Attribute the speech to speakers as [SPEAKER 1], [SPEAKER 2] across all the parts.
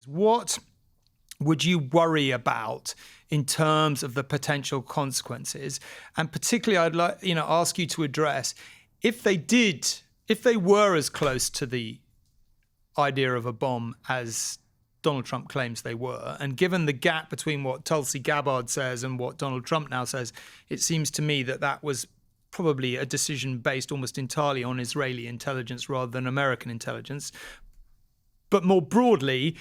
[SPEAKER 1] What would you worry about in terms of the potential consequences? And particularly, I'd like, ask you to address if they were as close to the idea of a bomb as Donald Trump claims they were, and given the gap between what Tulsi Gabbard says and what Donald Trump now says, it seems to me that that was probably a decision based almost entirely on Israeli intelligence rather than American intelligence. But more broadly,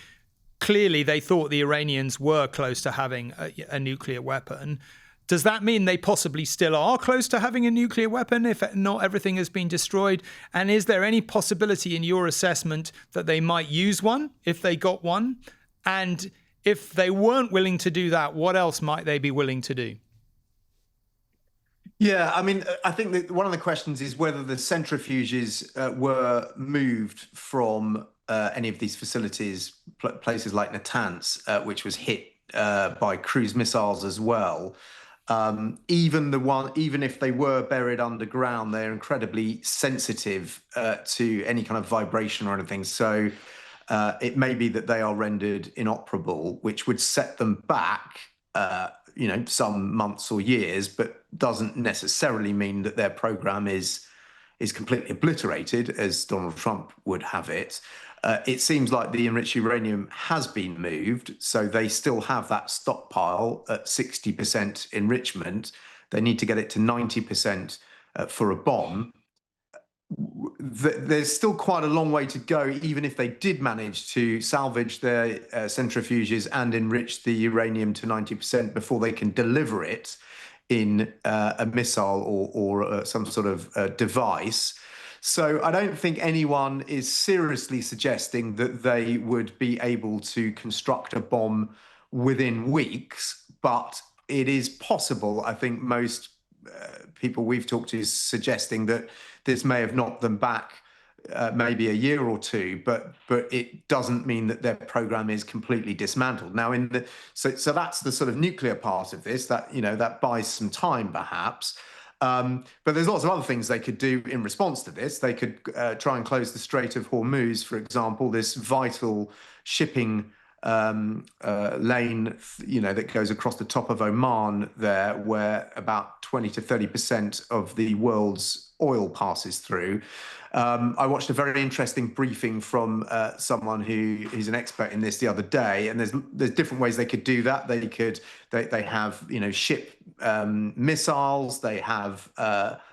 [SPEAKER 1] clearly they thought the Iranians were close to having a nuclear weapon. Does that mean they possibly still are close to having a nuclear weapon if not everything has been destroyed? And is there any possibility in your assessment that they might use one if they got one? And if they weren't willing to do that, what else might they be willing to do?
[SPEAKER 2] Yeah, I mean, I think that one of the questions is whether the centrifuges were moved from any of these facilities, places like Natanz, which was hit by cruise missiles as well. Even if they were buried underground, they're incredibly sensitive to any kind of vibration or anything. So it may be that they are rendered inoperable, which would set them back, some months or years, but doesn't necessarily mean that their program is completely obliterated, as Donald Trump would have it. It seems like the enriched uranium has been moved, so they still have that stockpile at 60% enrichment. They need to get it to 90% for a bomb. There's still quite a long way to go, even if they did manage to salvage their centrifuges and enrich the uranium to 90% before they can deliver it in a missile or some sort of device. So I don't think anyone is seriously suggesting that they would be able to construct a bomb within weeks, but it is possible. I think most people we've talked to is suggesting that this may have knocked them back maybe a year or two, but it doesn't mean that their program is completely dismantled. Now, so that's the sort of nuclear part of this, that buys some time perhaps. But there's lots of other things they could do in response to this. They could try and close the Strait of Hormuz, for example, this vital shipping lane, that goes across the top of Oman there, where about 20 to 30% of the world's oil passes through. I watched a very interesting briefing from someone who's an expert in this the other day, and there's different ways they could do that. They have ship missiles. They have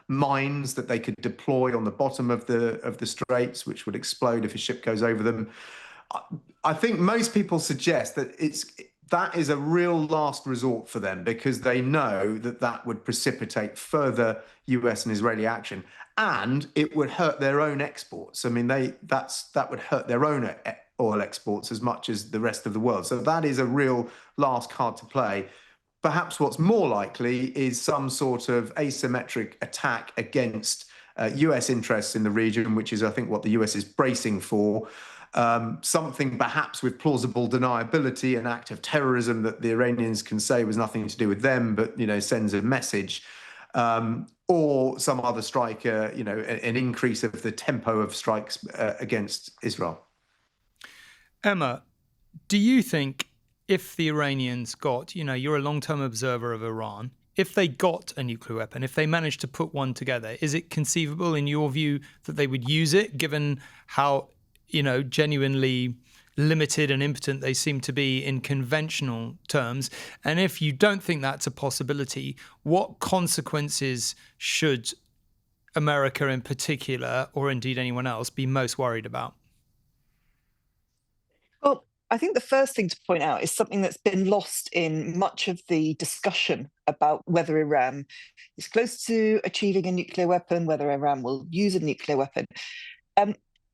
[SPEAKER 2] mines that they could deploy on the bottom of the straits, which would explode if a ship goes over them. I think most people suggest that that is a real last resort for them, because they know that would precipitate further US and Israeli action, and it would hurt their own exports. I mean, that would hurt their own oil exports as much as the rest of the world. So that is a real last card to play. Perhaps what's more likely is some sort of asymmetric attack against US interests in the region, which is, I think, what the US is bracing for. Something perhaps with plausible deniability, an act of terrorism that the Iranians can say was nothing to do with them, but sends a message, or some other strike, an increase of the tempo of strikes against Israel.
[SPEAKER 1] Emma, do you think if the Iranians got, you're a long-term observer of Iran, if they got a nuclear weapon, if they managed to put one together, is it conceivable in your view that they would use it, given how genuinely limited and impotent they seem to be in conventional terms? And if you don't think that's a possibility, what consequences should America in particular, or indeed anyone else, be most worried about?
[SPEAKER 3] Well, I think the first thing to point out is something that's been lost in much of the discussion about whether Iran is close to achieving a nuclear weapon, whether Iran will use a nuclear weapon.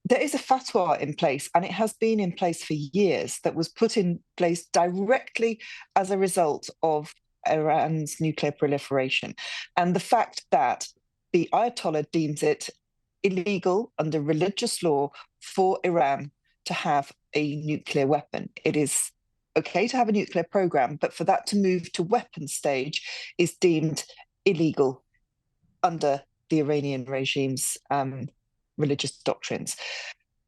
[SPEAKER 3] There is a fatwa in place, and it has been in place for years, that was put in place directly as a result of Iran's nuclear proliferation. And the fact that the Ayatollah deems it illegal under religious law for Iran to have a nuclear weapon. It is okay to have a nuclear program, but for that to move to weapon stage is deemed illegal under the Iranian regime's religious doctrines.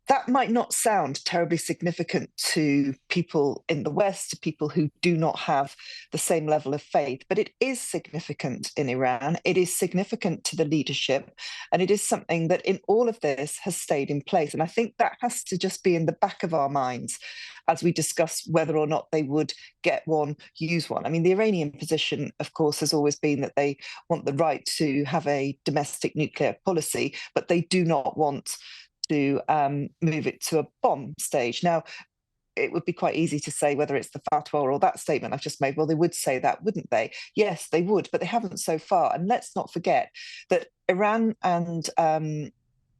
[SPEAKER 3] That might not sound terribly significant to people in the West, to people who do not have the same level of faith, but it is significant in Iran. It is significant to the leadership, and it is something that in all of this has stayed in place. And I think that has to just be in the back of our minds as we discuss whether or not they would get one, use one. I mean, the Iranian position, of course, has always been that they want the right to have a domestic nuclear policy, but they do not want to move it to a bomb stage. Now, it would be quite easy to say whether it's the fatwa or that statement I've just made. Well, they would say that, wouldn't they? Yes, they would, but they haven't so far. And let's not forget that Iran and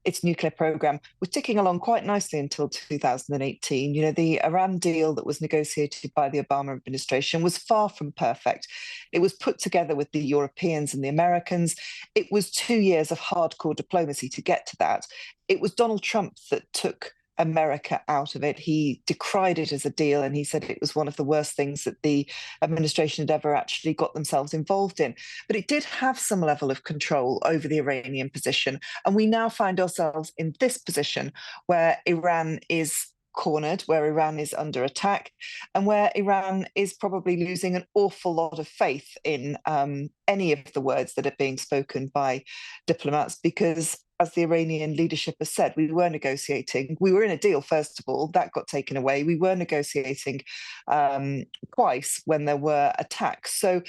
[SPEAKER 3] its nuclear program was ticking along quite nicely until 2018. You know, the Iran deal that was negotiated by the Obama administration was far from perfect. It was put together with the Europeans and the Americans. It was 2 years of hardcore diplomacy to get to that. It was Donald Trump that took America out of it. He decried it as a deal, and he said it was one of the worst things that the administration had ever actually got themselves involved in. But it did have some level of control over the Iranian position. And we now find ourselves in this position where Iran is cornered, where Iran is under attack, and where Iran is probably losing an awful lot of faith in any of the words that are being spoken by diplomats, because as the Iranian leadership has said, we were negotiating. We were in a deal, first of all, that got taken away. We were negotiating twice when there were attacks. So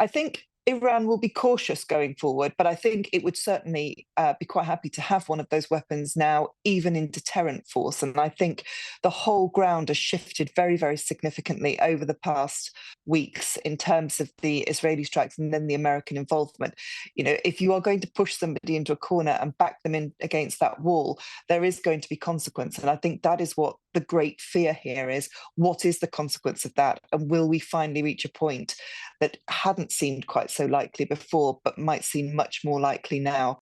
[SPEAKER 3] I think Iran will be cautious going forward, but I think it would certainly be quite happy to have one of those weapons now, even in deterrent force. And I think the whole ground has shifted very, very significantly over the past weeks in terms of the Israeli strikes and then the American involvement. You know, if you are going to push somebody into a corner and back them in against that wall, there is going to be consequence. And I think that is what the great fear here is. What is the consequence of that? And will we finally reach a point that hadn't seemed quite so likely before, but might seem much more likely now?